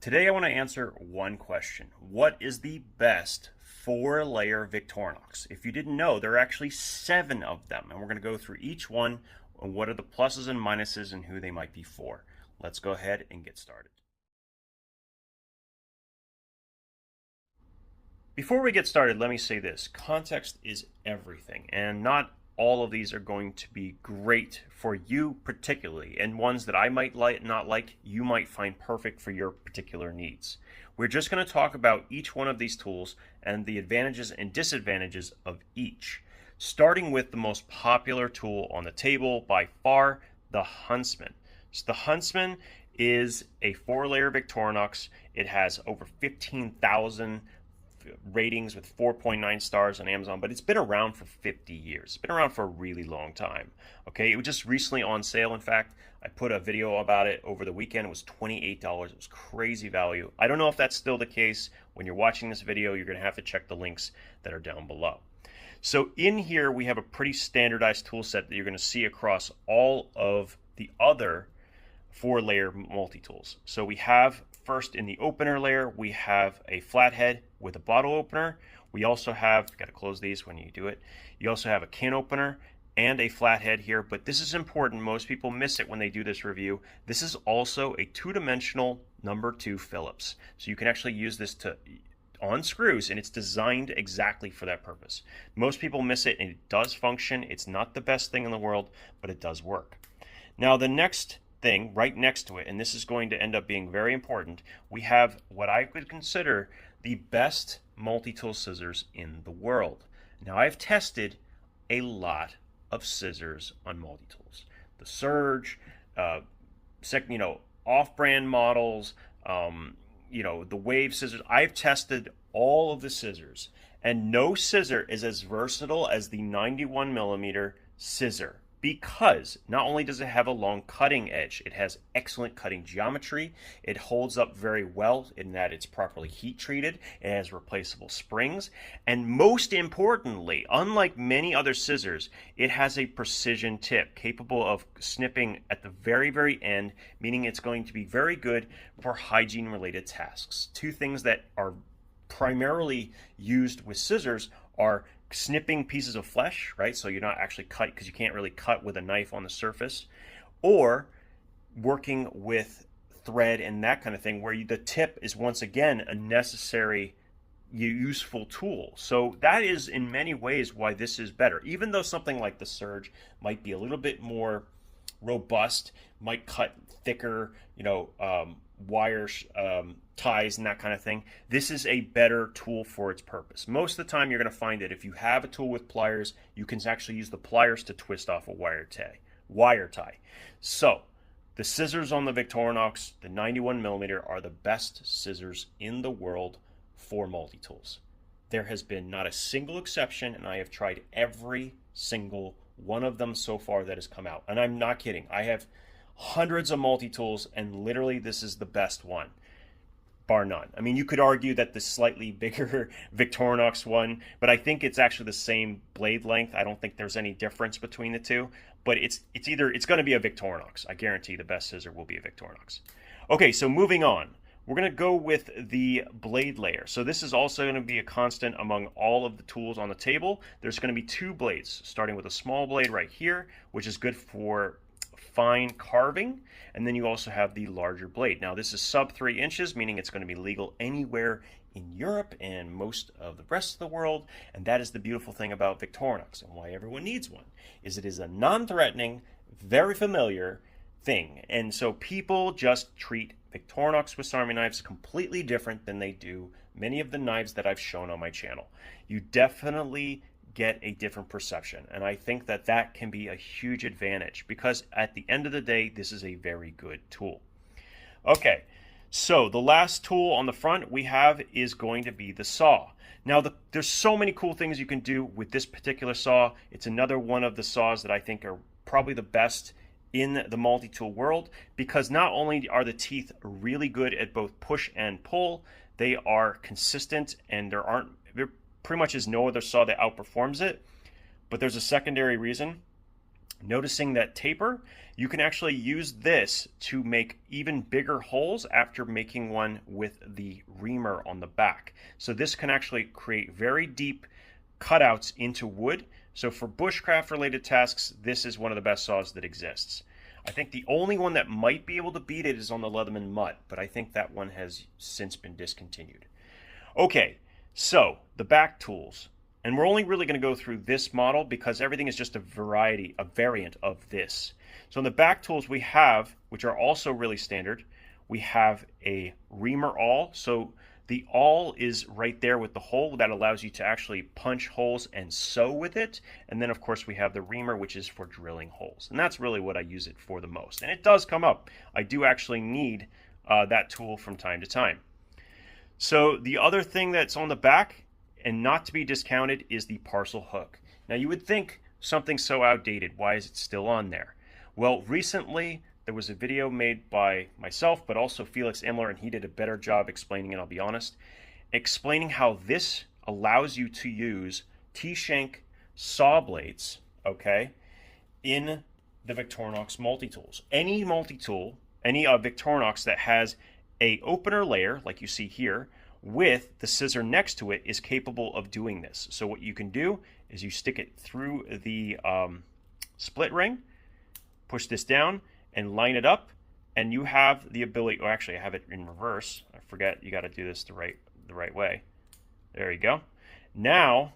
Today I want to answer one question. What is the best 4-layer Victorinox? If you didn't know, there are actually 7 of them, and we're going to go through each one and what are the pluses and minuses and who they might be for. Let's go ahead and get started. Before we get started, let me say this. Context is everything, and not all of these are going to be great for you particularly, and ones that I might not like, you might find perfect for your particular needs. We're just going to talk about each one of these tools and the advantages and disadvantages of each, starting with the most popular tool on the table by far, the Huntsman. So the Huntsman is a 4-layer Victorinox. It has over 15,000 ratings with 4.9 stars on Amazon, but it's been around for 50 years. It's been around for a really long time. Okay, it was just recently on sale. In fact, I put a video about it over the weekend. It was $28. It was crazy value. I don't know if that's still the case. When you're watching this video, you're going to have to check the links that are down below. So in here, we have a pretty standardized tool set that you're going to see across all of the other 4-layer multi-tools. So we have first in the opener layer, we have a flathead with a bottle opener. We also have, got to close these when you do it, you also have a can opener and a flathead here, but this is important. Most people miss it when they do this review. This is also a 2-dimensional number 2 Phillips. So you can actually use this on screws, and it's designed exactly for that purpose. Most people miss it, and it does function. It's not the best thing in the world, but it does work. Now the next thing right next to it, and this is going to end up being very important, we have what I would consider the best multi-tool scissors in the world. Now I've tested a lot of scissors on multi-tools. The Surge, off-brand models, the Wave scissors. I've tested all of the scissors, and no scissor is as versatile as the 91mm scissor. Because not only does it have a long cutting edge, it has excellent cutting geometry. It holds up very well in that it's properly heat treated. It has replaceable springs. And most importantly, unlike many other scissors, it has a precision tip capable of snipping at the very, very end, meaning it's going to be very good for hygiene related tasks. 2 things that are primarily used with scissors are snipping pieces of flesh, right? So you're not actually cut, because you can't really cut with a knife on the surface, or working with thread and that kind of thing, where the tip is once again a necessary, useful tool. So that is in many ways why this is better. Even though something like the Surge might be a little bit more robust, might cut thicker, wires, ties and that kind of thing, this is a better tool for its purpose. Most of the time you're going to find that if you have a tool with pliers, you can actually use the pliers to twist off a wire tie. So the scissors on the Victorinox, the 91mm, are the best scissors in the world for multi-tools. There has been not a single exception, and I have tried every single one of them so far that has come out. And I'm not kidding. I have hundreds of multi-tools, and literally this is the best one, bar none. I mean, you could argue that the slightly bigger Victorinox one, but I think it's actually the same blade length. I don't think there's any difference between the two, but it's going to be a Victorinox. I guarantee the best scissor will be a Victorinox. Okay, so moving on. We're going to go with the blade layer. So this is also going to be a constant among all of the tools on the table. There's going to be 2 blades, starting with a small blade right here, which is good for fine carving, and then you also have the larger blade. Now this is sub 3 inches, meaning it's going to be legal anywhere in Europe and most of the rest of the world, and that is the beautiful thing about Victorinox and why everyone needs one, is it is a non-threatening, very familiar thing. And so people just treat Victorinox Swiss Army knives completely different than they do many of the knives that I've shown on my channel. You definitely get a different perception, and I think that that can be a huge advantage, because at the end of the day, this is a very good tool. Okay, so the last tool on the front we have is going to be the saw. Now there's so many cool things you can do with this particular saw. It's another one of the saws that I think are probably the best in the multi-tool world, because not only are the teeth really good at both push and pull, they are consistent, and there pretty much is no other saw that outperforms it. But there's a secondary reason. Noticing that taper, you can actually use this to make even bigger holes after making one with the reamer on the back. So this can actually create very deep cutouts into wood. So for bushcraft related tasks, this is one of the best saws that exists. I think the only one that might be able to beat it is on the Leatherman Mutt, but I think that one has since been discontinued. Okay, so the back tools. And we're only really going to go through this model because everything is just a variant of this. So in the back tools we have, which are also really standard, we have a reamer awl. So the awl is right there with the hole that allows you to actually punch holes and sew with it. And then of course we have the reamer, which is for drilling holes. And that's really what I use it for the most. And it does come up. I do actually need that tool from time to time. So the other thing that's on the back, and not to be discounted, is the parcel hook. Now you would think something so outdated, why is it still on there? Well, recently there was a video made by myself, but also Felix Immler, and he did a better job explaining it, I'll be honest, explaining how this allows you to use T-shank saw blades, okay, in the Victorinox multitools. Any multitool, any Victorinox that has a opener layer, like you see here, with the scissor next to it is capable of doing this. So what you can do is you stick it through the split ring, push this down, and line it up, and you have the ability, or actually I have it in reverse. I forget, you got to do this the right way. There you go. Now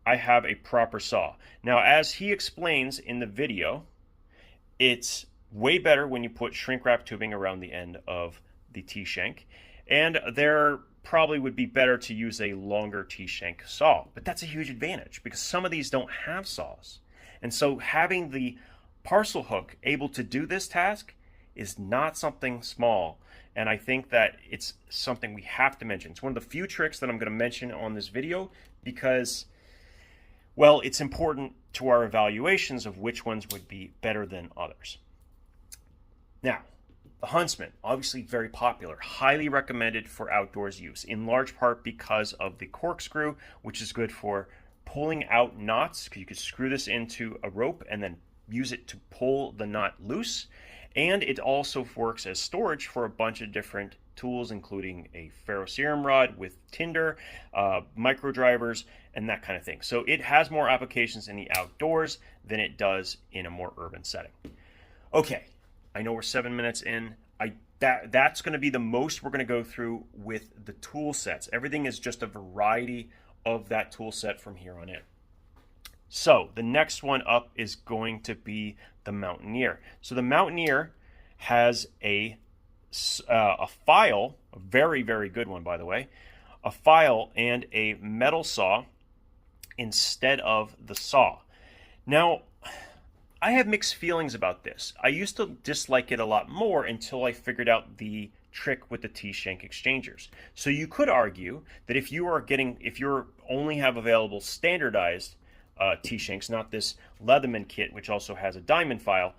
I have a proper saw. Now, as he explains in the video, it's way better when you put shrink wrap tubing around the end of the T-shank, and there probably would be better to use a longer T-shank saw, but that's a huge advantage because some of these don't have saws. And so having the parcel hook able to do this task is not something small, and I think that it's something we have to mention. It's one of the few tricks that I'm going to mention on this video because, well, it's important to our evaluations of which ones would be better than others. Now, the Huntsman, obviously very popular, highly recommended for outdoors use, in large part because of the corkscrew, which is good for pulling out knots, because you could screw this into a rope and then use it to pull the knot loose. And it also works as storage for a bunch of different tools, including a ferroceram rod with tinder, micro drivers, and that kind of thing. So it has more applications in the outdoors than it does in a more urban setting. Okay. I know we're 7 minutes in. That's going to be the most we're going to go through with the tool sets. Everything is just a variety of that tool set from here on in. So the next one up is going to be the Mountaineer. So the Mountaineer has a file, a very, very good one, by the way, a file and a metal saw instead of the saw. Now, I have mixed feelings about this. I used to dislike it a lot more until I figured out the trick with the T-shank exchangers. So you could argue that if you only have available standardized T-shanks, not this Leatherman kit, which also has a diamond file,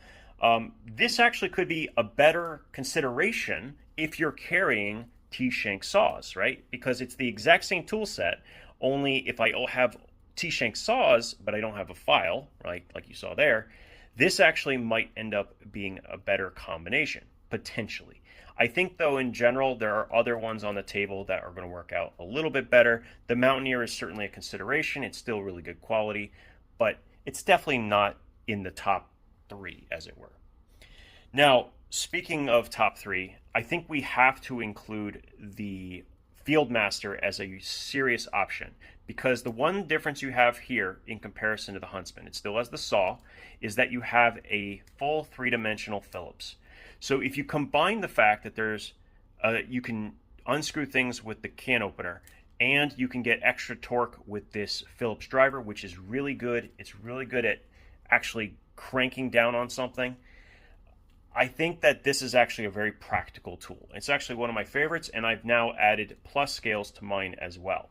this actually could be a better consideration if you're carrying T-shank saws, right? Because it's the exact same tool set, only if I have T-shank saws, but I don't have a file, right, like you saw there, this actually might end up being a better combination, potentially. I think, though, in general, there are other ones on the table that are going to work out a little bit better. The Mountaineer is certainly a consideration. It's still really good quality, but it's definitely not in the top 3, as it were. Now, speaking of top 3, I think we have to include the Fieldmaster as a serious option, because the one difference you have here in comparison to the Huntsman, it still has the saw, is that you have a full 3-dimensional Phillips. So if you combine the fact that there's you can unscrew things with the can opener, and you can get extra torque with this Phillips driver, which is really good. It's really good at actually cranking down on something. I think that this is actually a very practical tool. It's actually one of my favorites, and I've now added plus scales to mine as well.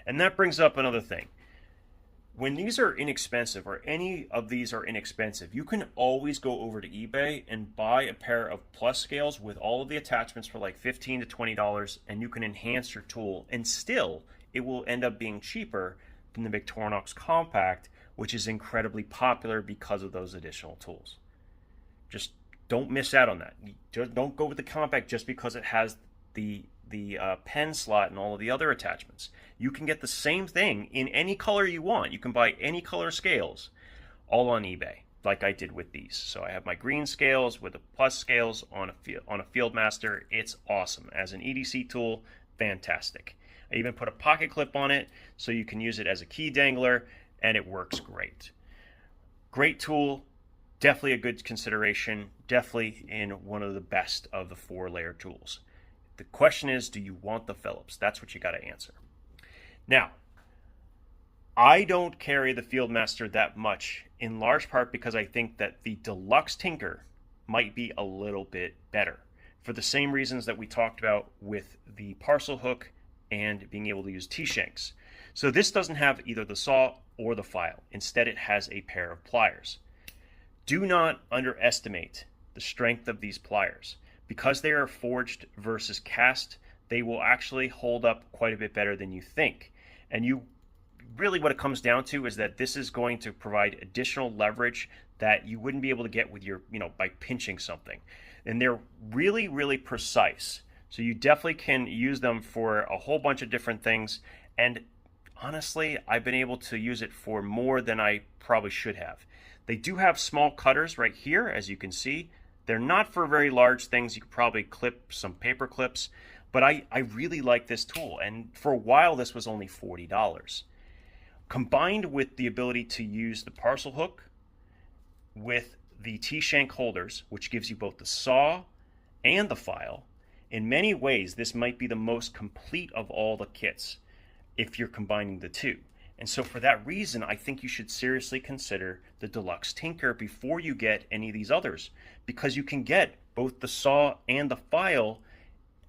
And that brings up another thing. When these are inexpensive, or any of these are inexpensive, you can always go over to eBay and buy a pair of plus scales with all of the attachments for like $15 to $20, and you can enhance your tool, and still it will end up being cheaper than the Victorinox Compact which is incredibly popular because of those additional tools. Just don't miss out on that. Just don't go with the compact just because it has the pen slot and all of the other attachments. You can get the same thing in any color you want. You can buy any color scales, all on eBay, like I did with these. So I have my green scales with the plus scales on a Fieldmaster. It's awesome. As an EDC tool, fantastic. I even put a pocket clip on it so you can use it as a key dangler, and it works great. Great tool, definitely a good consideration, definitely in one of the best of the 4-layer tools. The question is, do you want the Phillips? That's what you got to answer. Now, I don't carry the Fieldmaster that much, in large part because I think that the Deluxe Tinker might be a little bit better, for the same reasons that we talked about with the parcel hook and being able to use T-shanks. So this doesn't have either the saw or the file. Instead, it has a pair of pliers. Do not underestimate the strength of these pliers. Because they are forged versus cast, they will actually hold up quite a bit better than you think. And really what it comes down to is that this is going to provide additional leverage that you wouldn't be able to get with your, by pinching something. And they're really, really precise. So you definitely can use them for a whole bunch of different things. And honestly, I've been able to use it for more than I probably should have. They do have small cutters right here, as you can see. They're not for very large things. You could probably clip some paper clips, but I really like this tool. And for a while, this was only $40. Combined with the ability to use the parcel hook with the T-shank holders, which gives you both the saw and the file, in many ways, this might be the most complete of all the kits if you're combining the two. And so for that reason, I think you should seriously consider the Deluxe Tinker before you get any of these others, because you can get both the saw and the file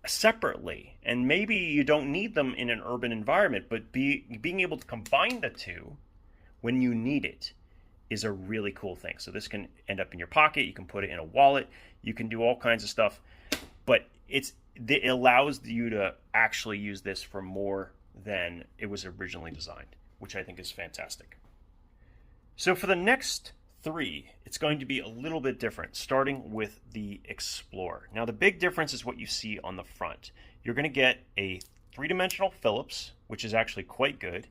separately. And maybe you don't need them in an urban environment, but being able to combine the two when you need it is a really cool thing. So this can end up in your pocket. You can put it in a wallet. You can do all kinds of stuff. But it allows you to actually use this for more than it was originally designed, which I think is fantastic. So for the next 3, it's going to be a little bit different, starting with the Explorer. Now the big difference is what you see on the front. You're going to get a 3-dimensional Phillips, which is actually quite good,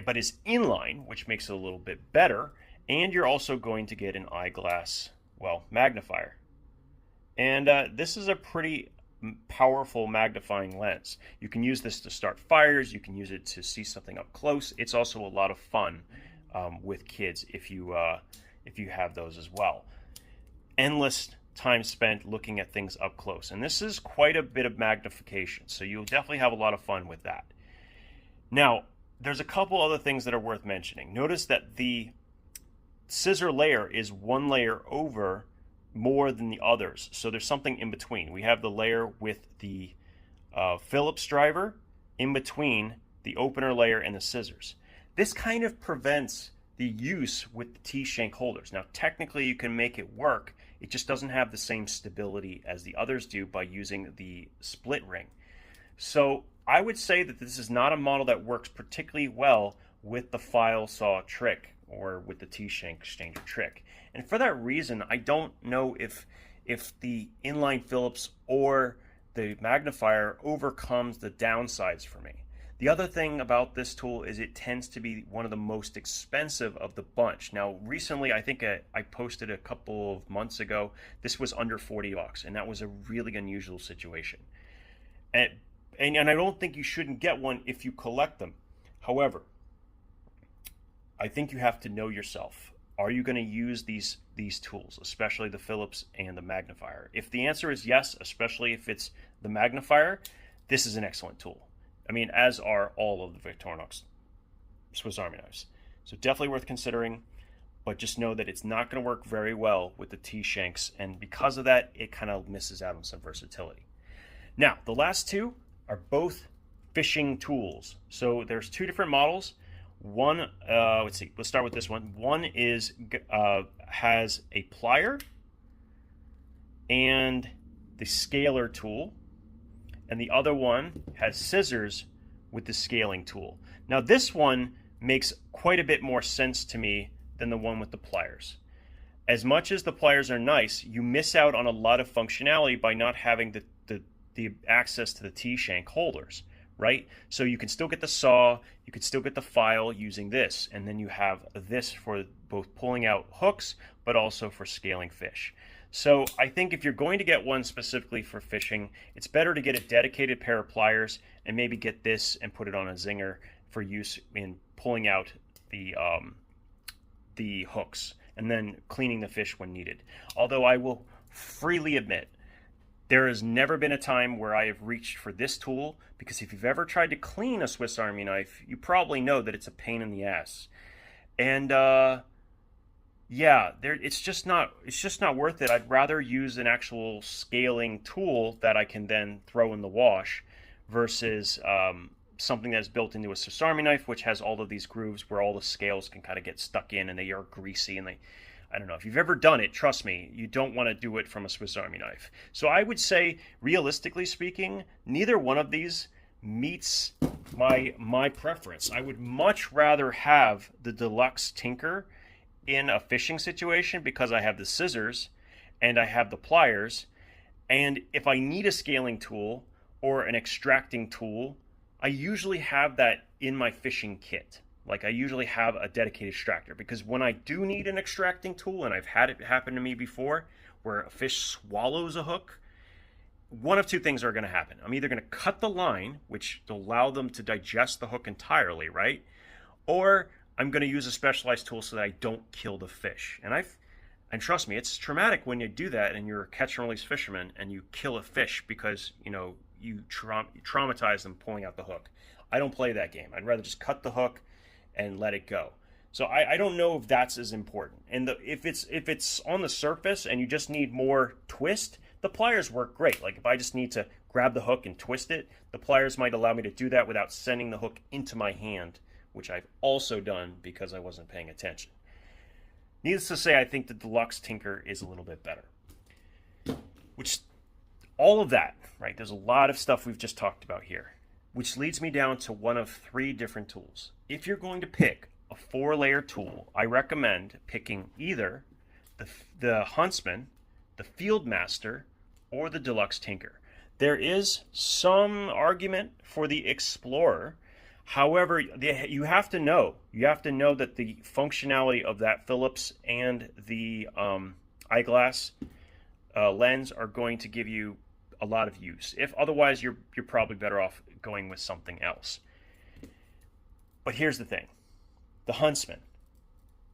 but is inline, which makes it a little bit better, and you're also going to get an eyeglass, magnifier. And this is a pretty powerful magnifying lens. You can use this to start fires. You can use it to see something up close. It's also a lot of fun with kids if you have those as well. Endless time spent looking at things up close, and this is quite a bit of magnification, so you'll definitely have a lot of fun with that. Now, there's a couple other things that are worth mentioning. Notice that the scissor layer is 1 layer over more than the others, so there's something in between. We have the layer with the Phillips driver in between the opener layer and the scissors. This kind of prevents the use with the T-shank holders. Now technically you can make it work, it just doesn't have the same stability as the others do by using the split ring. So I would say that this is not a model that works particularly well with the file saw trick or with the T-shank exchanger trick. And for that reason, I don't know if the inline Phillips or the magnifier overcomes the downsides for me. The other thing about this tool is it tends to be one of the most expensive of the bunch. Now, recently, I think I posted a couple of months ago, this was under $40, and that was a really unusual situation. And I don't think you shouldn't get one if you collect them. However, I think you have to know yourself. Are you going to use these tools, especially the Phillips and the magnifier? If the answer is yes, especially if it's the magnifier, this is an excellent tool. I mean, as are all of the Victorinox Swiss Army knives. So definitely worth considering, but just know that it's not going to work very well with the T-shanks, and because of that, it kind of misses out on some versatility. Now, the last 2 are both fishing tools. So there's 2 different models. One, let's start with this one. One is has a plier and the scaler tool, and the other one has scissors with the scaling tool. Now this one makes quite a bit more sense to me than the one with the pliers. As much as the pliers are nice, you miss out on a lot of functionality by not having the access to the T-shank holders, right? So you can still get the saw, you can still get the file using this, and then you have this for both pulling out hooks, but also for scaling fish. So I think if you're going to get one specifically for fishing, it's better to get a dedicated pair of pliers and maybe get this and put it on a zinger for use in pulling out the hooks and then cleaning the fish when needed. Although I will freely admit, there has never been a time where I have reached for this tool, because if you've ever tried to clean a Swiss Army knife, you probably know that it's a pain in the ass. And yeah, it's just not worth it. I'd rather use an actual scaling tool that I can then throw in the wash versus something that's built into a Swiss Army knife, which has all of these grooves where all the scales can kind of get stuck in and they are greasy and I don't know. If you've ever done it, trust me, you don't want to do it from a Swiss Army knife. So I would say, realistically speaking, neither one of these meets my preference. I would much rather have the Deluxe Tinker in a fishing situation because I have the scissors and I have the pliers. And if I need a scaling tool or an extracting tool, I usually have that in my fishing kit. Like, I usually have a dedicated extractor, because when I do need an extracting tool, and I've had it happen to me before, where a fish swallows a hook, one of two things are going to happen. I'm either going to cut the line, which will allow them to digest the hook entirely, right? Or I'm going to use a specialized tool so that I don't kill the fish. And trust me, it's traumatic when you do that and you're a catch and release fisherman and you kill a fish because, you know, you traumatize them pulling out the hook. I don't play that game. I'd rather just cut the hook and let it go. So I don't know if that's as important. And if it's on the surface and you just need more twist, the pliers work great. Like if I just need to grab the hook and twist it, the pliers might allow me to do that without sending the hook into my hand, which I've also done because I wasn't paying attention. Needless to say, I think the Deluxe Tinker is a little bit better. Which, all of that, right? There's a lot of stuff we've just talked about here, which leads me down to one of three different tools. If you're going to pick a 4-layer tool, I recommend picking either the Huntsman, the Fieldmaster, or the Deluxe Tinker. There is some argument for the Explorer. However, you have to know that the functionality of that Phillips and the eyeglass lens are going to give you a lot of use. If otherwise, you're probably better off going with something else. But here's the thing. The Huntsman.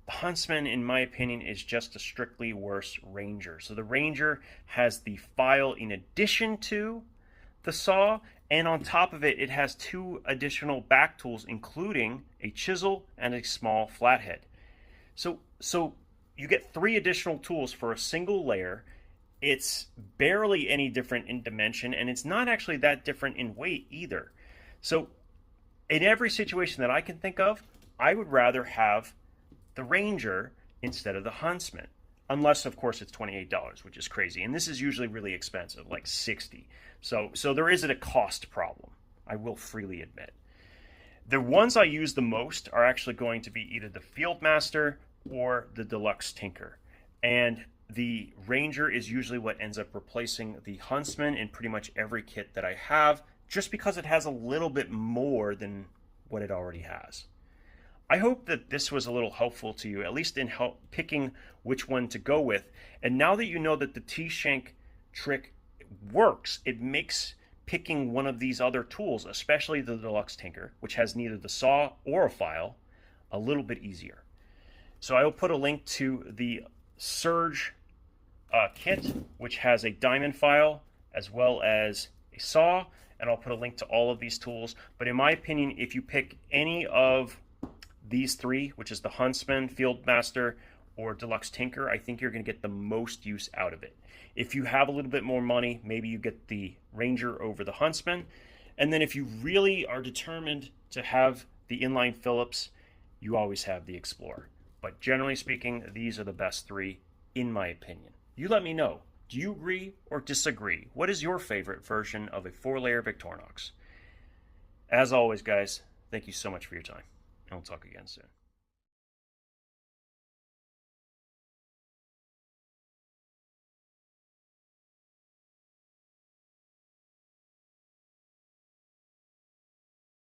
The Huntsman, in my opinion, is just a strictly worse Ranger. So the Ranger has the file in addition to the saw, and on top of it, it has 2 additional back tools, including a chisel and a small flathead. So you get 3 additional tools for a single layer. It's barely any different in dimension, and it's not actually that different in weight either. So in every situation that I can think of, I would rather have the Ranger instead of the Huntsman. Unless, of course, it's $28, which is crazy. And this is usually really expensive, like $60. So there is a cost problem, I will freely admit. The ones I use the most are actually going to be either the Fieldmaster or the Deluxe Tinker. And the Ranger is usually what ends up replacing the Huntsman in pretty much every kit that I have, just because it has a little bit more than what it already has. I hope that this was a little helpful to you, at least in picking which one to go with. And now that you know that the T-shank trick works, it makes picking one of these other tools, especially the Deluxe Tinker, which has neither the saw or a file, a little bit easier. So I will put a link to the Surge kit, which has a diamond file as well as a saw, and I'll put a link to all of these tools. But in my opinion, if you pick any of these 3, which is the Huntsman, Fieldmaster, or Deluxe Tinker, I think you're going to get the most use out of it. If you have a little bit more money, maybe you get the Ranger over the Huntsman. And then if you really are determined to have the inline Phillips, you always have the Explorer. But generally speaking, these are the best 3, in my opinion. You let me know. Do you agree or disagree? What is your favorite version of a 4-layer Victorinox? As always, guys, thank you so much for your time. and we'll talk again soon.